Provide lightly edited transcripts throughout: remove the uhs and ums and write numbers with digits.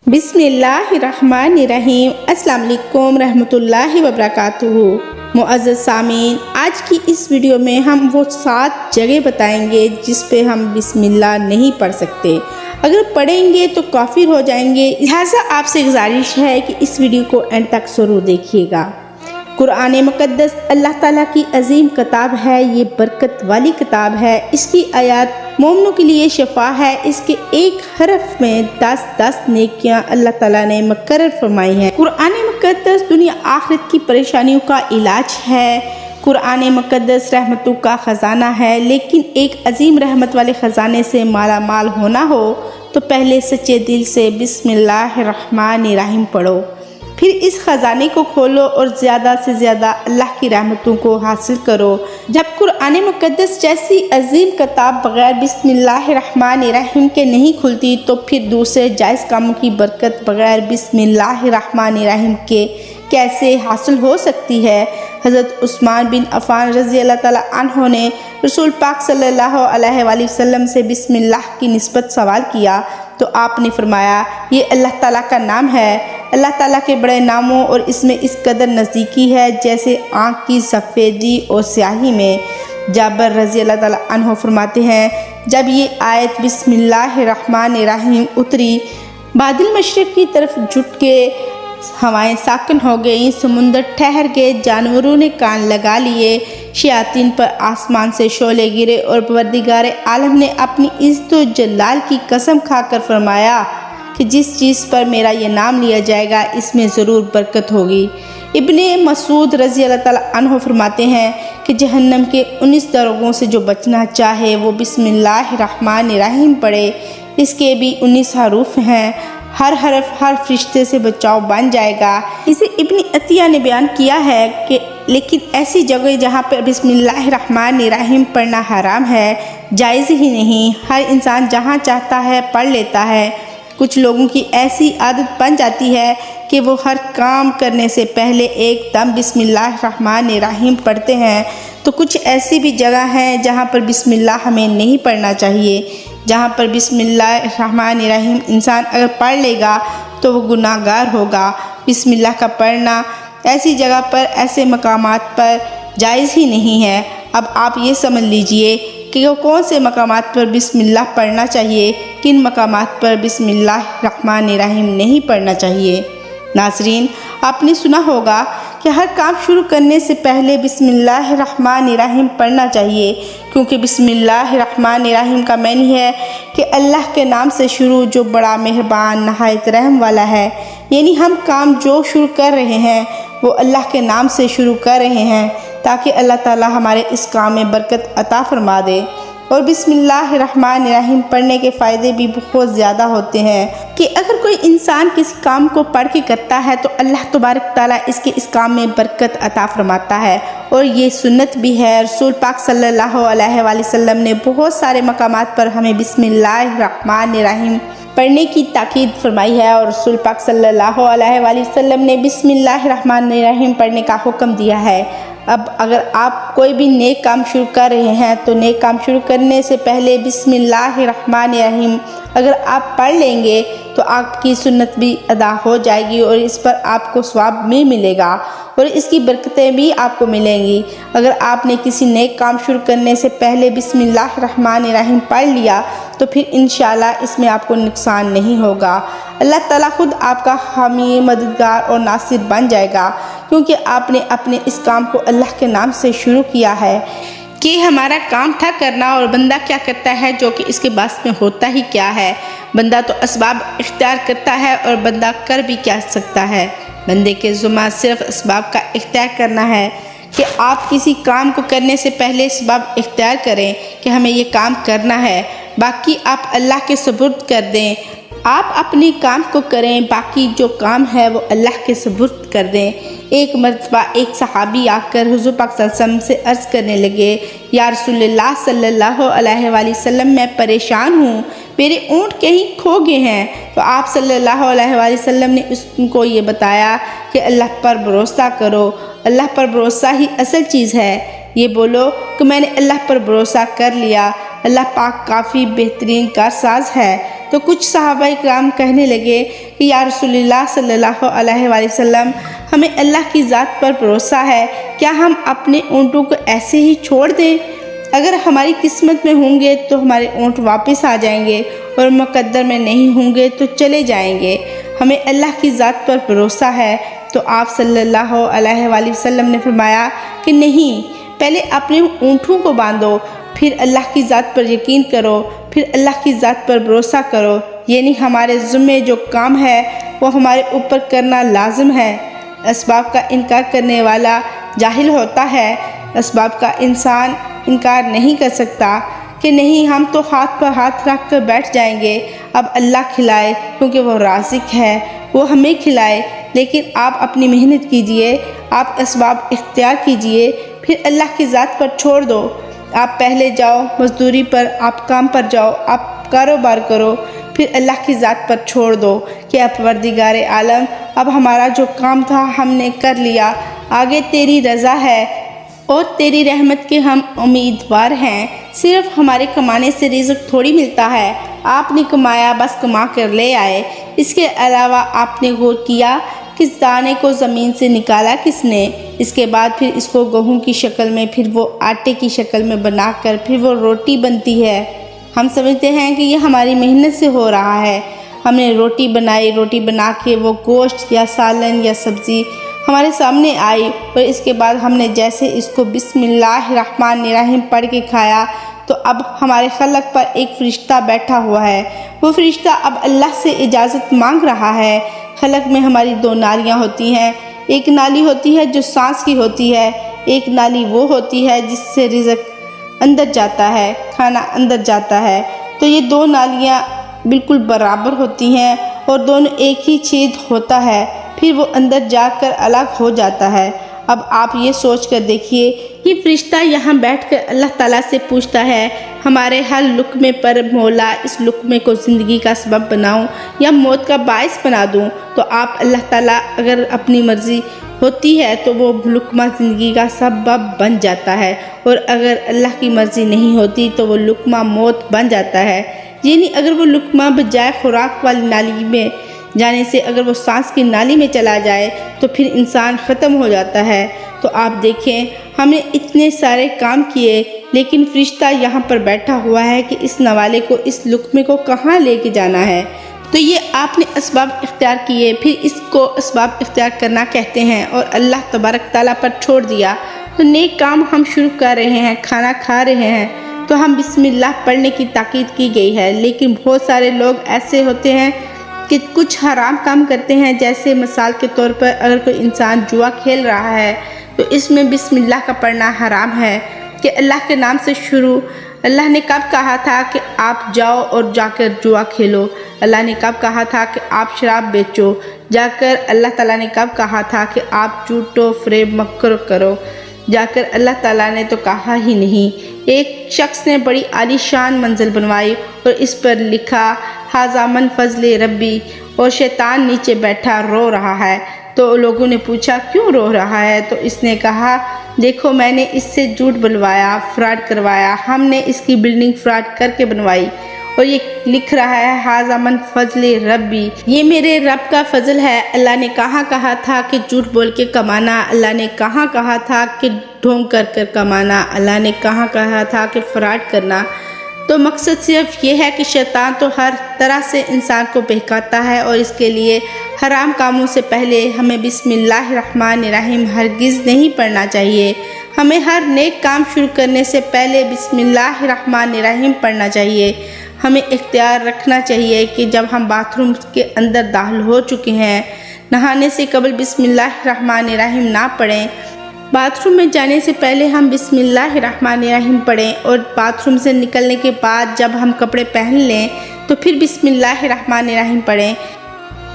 बिस्मिल्लाहिर्रहमानिर्रहीम। अस्सलाम वालेकुम रहमतुल्लाहि व बरकातुहू। मुअज़्ज़ज़ सामीन, आज की इस वीडियो में हम वो 7 जगह बताएंगे जिस पे हम बिस्मिल्लाह नहीं पढ़ सकते। अगर पढ़ेंगे तो काफिर हो जाएंगे। लिहाजा आपसे गुजारिश है कि इस वीडियो को एंड तक ज़रूर देखिएगा। कुरान मुक़द्दस अल्लाह ताला की अजीम किताब है। ये बरकत वाली किताब है। इसकी आयत मोमिनों के लिए शफा है। इसके एक हरफ में 10-10 नेकियां अल्लाह ताला ने मुकर्रर फरमाई हैं। कुरान मुक़द्दस दुनिया आखिरत की परेशानियों का इलाज है। कुरान मुक़द्दस रहमतों का ख़जाना है। लेकिन एक अजीम रहमत वाले ख़जाने से माला माल होना हो तो पहले सच्चे दिल से बिस्मिल्लाहिर्रहमानिर्रहीम पढ़ो, फिर इस ख़जाने को खोलो और ज़्यादा से ज़्यादा अल्लाह की रहमतों को हासिल करो। जब कुरान मुक़द्दस जैसी अजीम किताब बग़ैर बिस्मिल्लाहिर्रहमानिर्रहीम के नहीं खुलती तो फिर दूसरे जायज़ कामों की बरकत बग़ैर बिस्मिल्लाहिर्रहमानिर्रहीम के कैसे हासिल हो सकती है। हज़रत उस्मान बिन अफ़ान रज़ी अल्लाह ताला अन्हो ने रसूल पाक सल्लल्लाहु अलैहि वसल्लम से बिस्मिल्लाह की निस्बत सवाल किया तो आपने फरमाया, ये अल्लाह ताला का नाम है। अल्लाह ताला के बड़े नामों और इसमें इस कदर नज़दीकी है जैसे आँख की सफ़ेदी और स्याही में। जाबर रज़ी अल्लाह ताला अन्हो फरमाते हैं, जब ये आयत बिस्मिल्लाहिर्रहमानिर्रहीम उतरी, बादल मशरिक़ की तरफ झुक के हवाएं साकन हो गई, समुंदर ठहर गए, जानवरों ने कान लगा लिए, शयातीन पर आसमान से शोले गिरे और परवरदिगार आलम ने अपनी इज़्ज़त व जलाल की कसम खाकर फरमाया कि जिस चीज़ पर मेरा ये नाम लिया जाएगा इसमें ज़रूर बरकत होगी। इब्ने मसूद रज़ी अल्लाह ताला अन्हो फरमाते हैं कि जहन्नम के 19 दरोगों से जो बचना चाहे वो बिस्मिल्लाहिर्रहमानिर्रहीम पढ़े। इसके भी 19 हरूफ हैं। हर हरफ हर फरिश्ते से बचाव बन जाएगा। इसे इब्ने अतिया ने बयान किया है कि लेकिन ऐसी जगह जहाँ पर बिस्मिल्लाहिर्रहमानिर्रहीम पढ़ना हराम है, जायज़ ही नहीं। हर इंसान जहाँ चाहता है पढ़ लेता है। कुछ लोगों की ऐसी आदत बन जाती है कि वो हर काम करने से पहले एकदम बिस्मिल्लाहिर्रहमानिर्रहीम पढ़ते हैं। तो कुछ ऐसी भी जगह हैं जहाँ पर बिस्मिल्लाह हमें नहीं पढ़ना चाहिए। जहाँ पर बिस्मिल्लाहिर्रहमानिर्रहीम इंसान अगर पढ़ लेगा तो वो गुनाहगार होगा। बिस्मिल्लाह का पढ़ना ऐसी जगह पर, ऐसे मकामात पर जायज़ ही नहीं है। अब आप ये समझ लीजिए कि कौन से मकामात पर बिस्मिल्लाह पढ़ना चाहिए, किन मकामात पर बिस्मिल्लाहिर्रहमानिर्रहीम नहीं पढ़ना चाहिए। नाज़रीन, आपने सुना होगा कि हर काम शुरू करने से पहले बिस्मिल्लाहिर्रहमानिर्रहीम पढ़ना चाहिए, क्योंकि बिस्मिल्लाहिर्रहमानिर्रहीम का मानी है कि अल्लाह के नाम से शुरू जो बड़ा मेहरबान नहायत रहम वाला है। यानी हम काम जो शुरू कर रहे हैं वो अल्लाह के नाम से शुरू कर रहे हैं ताकि अल्लाह ताला हमारे इस काम में बरकत अता फरमा दे। और बिस्मिल्लाहिर्रहमानिर्रहीम पढ़ने के फ़ायदे भी बहुत ज़्यादा होते हैं कि अगर कोई इंसान किसी काम को पढ़ के करता है तो अल्लाह तबारक ताला इसके इस काम में बरकत अता फरमाता है। और ये सुन्नत भी है। रसूल पाक सल्लल्लाहु अलैहि वसल्लम ने बहुत सारे मकामात पर हमें बिस्मिल्लाहिर्रहमानिर्रहीम पढ़ने की ताकीद फरमाई है और रसूल पाक सल्लल्लाहु अलैहि वसल्लम ने बिस्मिल्लाहिर्रहमानिर्रहीम पढ़ने का हुक्म दिया है। अब अगर आप कोई भी नेक काम शुरू कर रहे हैं तो नेक काम शुरू करने से पहले बिस्मिल्लाहिर्रहमानिर्रहीम अगर आप पढ़ लेंगे तो आपकी सुन्नत भी अदा हो जाएगी और इस पर आपको सवाब भी मिलेगा और इसकी बरकतें भी आपको मिलेंगी। अगर आपने किसी नेक काम शुरू करने से पहले बिस्मिल्लाहिर्रहमानिर्रहीम पढ़ लिया तो फिर इंशाल्लाह इसमें आपको नुकसान नहीं होगा। अल्लाह ताला खुद आपका हामी, मददगार और नासिर बन जाएगा, क्योंकि आपने अपने इस काम को अल्लाह के नाम से शुरू किया है। कि हमारा काम था करना और बंदा क्या करता है जो कि इसके बस में होता ही क्या है। बंदा तो असबाब इख्तियार करता है और बंदा कर भी क्या सकता है। बंदे के ज़िम्मा सिर्फ असबाब का इख्तियार करना है कि आप किसी काम को करने से पहले असबाब इख्तियार करें कि हमें ये काम करना है। बाकी आप अल्लाह के सुपुर्द कर दें। आप अपने काम को करें, बाकी जो काम है वो अल्लाह के सुपुर्द कर दें। एक मरतबा एक सहाबी आकर हुज़ूर पाक सल्लल्लाहु अलैहि वसल्लम से अर्ज़ करने लगे, या रसूलुल्लाह सल्लल्लाहु अलैहि वसल्लम, मैं परेशान हूँ, मेरे ऊँट कहीं खो गए हैं। तो आप सल्लल्लाहु अलैहि वसल्लम ने उनको ये बताया कि अल्लाह पर भरोसा करो, अल्लाह पर भरोसा ही असल चीज़ है। ये बोलो कि मैंने अल्लाह पर भरोसा कर लिया, अल्लाह पाक काफ़ी बेहतरीन कारसाज है। तो कुछ सहाबा इकराम कहने लगे कि या रसूलुल्लाह सल्लल्लाहु अलैहि वसल्लम, हमें अल्लाह की ज़ात पर भरोसा है, क्या हम अपने ऊँटों को ऐसे ही छोड़ दें? अगर हमारी किस्मत में होंगे तो हमारे ऊँट वापस आ जाएंगे और मुक़द्दर में नहीं होंगे तो चले जाएंगे। हमें अल्लाह की ज़ात पर भरोसा है। तो आप सल्लल्लाहु अलैहि वसल्लम ने फरमाया कि नहीं, पहले अपने ऊँटों को बांधो, फिर अल्लाह की ज़ात पर यकीन करो, फिर अल्लाह की ज़ात पर भरोसा करो। यानी हमारे ज़िम्मे जो काम है वो हमारे ऊपर करना लाजिम है। असबाब का इनकार करने वाला जाहिल होता है। असबाब का इंसान इनकार नहीं कर सकता कि नहीं, हम तो हाथ पर हाथ रख कर बैठ जाएंगे, अब अल्लाह खिलाए, क्योंकि वो राज़िक है, वो हमें खिलाए। लेकिन आप अपनी मेहनत कीजिए, आप असबाब इख्तियार कीजिए, फिर अल्लाह की ज़ात पर छोड़ दो। आप पहले जाओ मज़दूरी पर, आप काम पर जाओ, आप कारोबार करो, फिर अल्लाह की ज़ात पर छोड़ दो कि अब परवरदिगार आलम, अब हमारा जो काम था हमने कर लिया, आगे तेरी रज़ा है और तेरी रहमत के हम उम्मीदवार हैं। सिर्फ हमारे कमाने से रिज़्क़ थोड़ी मिलता है, आपने कमाया बस कमा कर ले आए। इसके अलावा आपने गौर किया कि इस दाने को ज़मीन से निकाला किसने, इसके बाद फिर इसको गेहूँ की शक्ल में, फिर वो आटे की शक्ल में बनाकर फिर वो रोटी बनती है। हम समझते हैं कि ये हमारी मेहनत से हो रहा है। हमने रोटी बनाई, रोटी बना के वो गोश्त या सालन या सब्ज़ी हमारे सामने आई और इसके बाद हमने जैसे इसको बिस्मिल्लाहिर्रहमानिर्रहीम पढ़ के खाया, तो अब हमारे खलक पर एक फ़रिश्ता बैठा हुआ है। वो फ़रिश्ता अब अल्लाह से इजाज़त मांग रहा है। खलक में हमारी दो नालियाँ होती हैं। एक नाली होती है जो सांस की होती है, एक नाली वो होती है जिससे रिज़्क़ अंदर जाता है, खाना अंदर जाता है। तो ये दो नालियाँ बिल्कुल बराबर होती हैं और दोनों एक ही छेद होता है, फिर वो अंदर जाकर अलग हो जाता है। अब आप ये सोच कर देखिए, ये फ़रिश्ता यहाँ बैठकर अल्लाह ताला से पूछता है, हमारे हर लुक़मे पर मौला इस लुक़मे को ज़िंदगी का सबब बनाऊँ या मौत का बाइस बना दूँ? तो आप अल्लाह ताला अगर अपनी मर्ज़ी होती है तो वो लुक़मा ज़िंदगी का सबब बन जाता है, और अगर अल्लाह की मर्ज़ी नहीं होती तो वो लुक़मा मौत बन जाता है। यानी अगर वो लुक़मा बजाय खुराक वाली नाली में जाने से अगर वो सांस की नाली में चला जाए तो फिर इंसान ख़त्म हो जाता है। तो आप देखें, हमने इतने सारे काम किए, लेकिन फ़रिश्ता यहाँ पर बैठा हुआ है कि इस नवाले को, इस लुक़मे को कहाँ लेके जाना है। तो ये आपने असबाब इख्तियार किए, फिर इसको असबाब इख्तियार करना कहते हैं, और अल्लाह तबारक ताला पर छोड़ दिया। तो नेक काम हम शुरू कर रहे हैं, खाना खा रहे हैं, तो हम बिस्मिल्लाह पढ़ने की ताकीद की गई है। लेकिन बहुत सारे लोग ऐसे होते हैं कि कुछ हराम काम करते हैं। जैसे मिसाल के तौर पर अगर कोई इंसान जुआ खेल रहा है तो इसमें बिस्मिल्लाह का पढ़ना हराम है कि अल्लाह के नाम से शुरू। अल्लाह ने कब कहा था कि आप जाओ और जाकर जुआ खेलो? अल्लाह ने कब कहा था कि आप शराब बेचो जाकर? अल्लाह ताला ने कब कहा था कि आप झूठो फ़रेब मक्र करो जाकर? अल्लाह ताला ने तो कहा ही नहीं। एक शख्स ने बड़ी आलीशान मंजिल बनवाई और इस पर लिखा हाज़ा मन फ़ज़ले रब्बी, और शैतान नीचे बैठा रो रहा है। तो लोगों ने पूछा क्यों रो रहा है? तो इसने कहा देखो, मैंने इससे झूठ बुलवाया, फ्रॉड करवाया, हमने इसकी बिल्डिंग फ्रॉड करके बनवाई, और ये लिख रहा है हाज़ा मन फ़ज़ले रब्बी, ये मेरे रब का फ़ज़ल है। अल्लाह ने कहाँ कहा था कि झूठ बोल के कमाना? अल्लाह ने कहाँ कहा था कि ढोंग कर कर कमाना? अल्लाह ने कहाँ कहा था कि फ्रॉड करना? तो मकसद सिर्फ ये है कि शैतान तो हर तरह से इंसान को बहकाता है, और इसके लिए हराम कामों से पहले हमें बिस्मिल्लाहिर्रहमानिर्रहीम हरगिज़ नहीं पढ़ना चाहिए। हमें हर नेक काम शुरू करने से पहले बिस्मिल्लाहिर्रहमानिर्रहीम पढ़ना चाहिए। हमें इख्तियार रखना चाहिए कि जब हम बाथरूम के अंदर दाखिल हो चुके हैं, नहाने से कबल बिस्मिल्लाहिर्रहमानिर्रहीम ना पढ़ें। बाथरूम में जाने से पहले हम बिस्मिल्लाहिर्रहमानिर्रहीम पढ़ें, और बाथरूम से निकलने के बाद जब हम कपड़े पहन लें तो फिर बिस्मिल्लाहिर्रहमानिर्रहीम पढ़ें।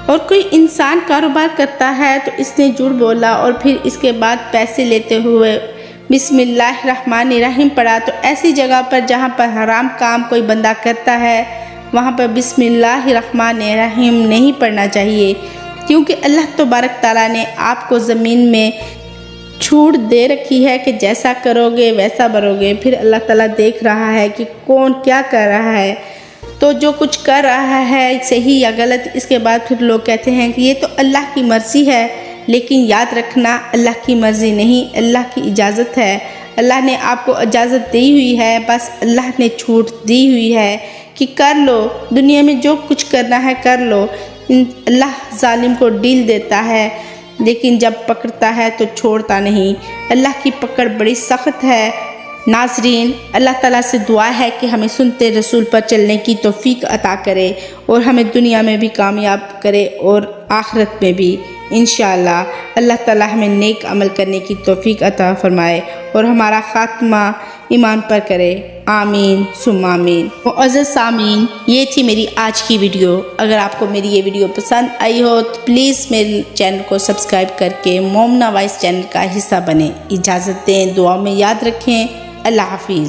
और कोई इंसान कारोबार करता है तो इसने झूठ बोला और फिर इसके बाद पैसे लेते हुए बिस्मिल्लाहिर्रहमानिर्रहीम पढ़ा, तो ऐसी जगह पर जहाँ पर हराम काम कोई बंदा करता है वहाँ पर बिस्मिल्लाहिर्रहमानिर्रहीम नहीं पढ़ना चाहिए, क्योंकि अल्लाह तबारक ताला ने आपको ज़मीन में छूट दे रखी है कि जैसा करोगे वैसा भरोगे। फिर अल्लाह ताला देख रहा है कि कौन क्या कर रहा है। तो जो कुछ कर रहा है सही या गलत, इसके बाद फिर लोग कहते हैं कि ये तो अल्लाह की मर्ज़ी है। लेकिन याद रखना, अल्लाह की मर्ज़ी नहीं, अल्लाह की इजाज़त है। अल्लाह ने आपको इजाज़त दी हुई है, बस अल्लाह ने छूट दी हुई है कि कर लो, दुनिया में जो कुछ करना है कर लो। अल्लाह जालिम को डील देता है, लेकिन जब पकड़ता है तो छोड़ता नहीं। अल्लाह की पकड़ बड़ी सख्त है। नाज़रीन, अल्लाह ताला से दुआ है कि हमें सुनते रसूल पर चलने की तौफीक अता करे और हमें दुनिया में भी कामयाब करे और आखिरत में भी इंशाअल्लाह। अल्लाह ताला हमें नेक अमल करने की तौफीक अता फरमाए और हमारा ख़ात्मा ईमान पर करे। आमीन सुम्मा आमीन। मुअज़्ज़ज़ सामीन, ये थी मेरी आज की वीडियो। अगर आपको मेरी ये वीडियो पसंद आई हो तो प्लीज़ मेरे चैनल को सब्सक्राइब करके मोमना वॉइस चैनल का हिस्सा बने। इजाज़त दें, दुआ में याद रखें। अल्लाह हाफिज़।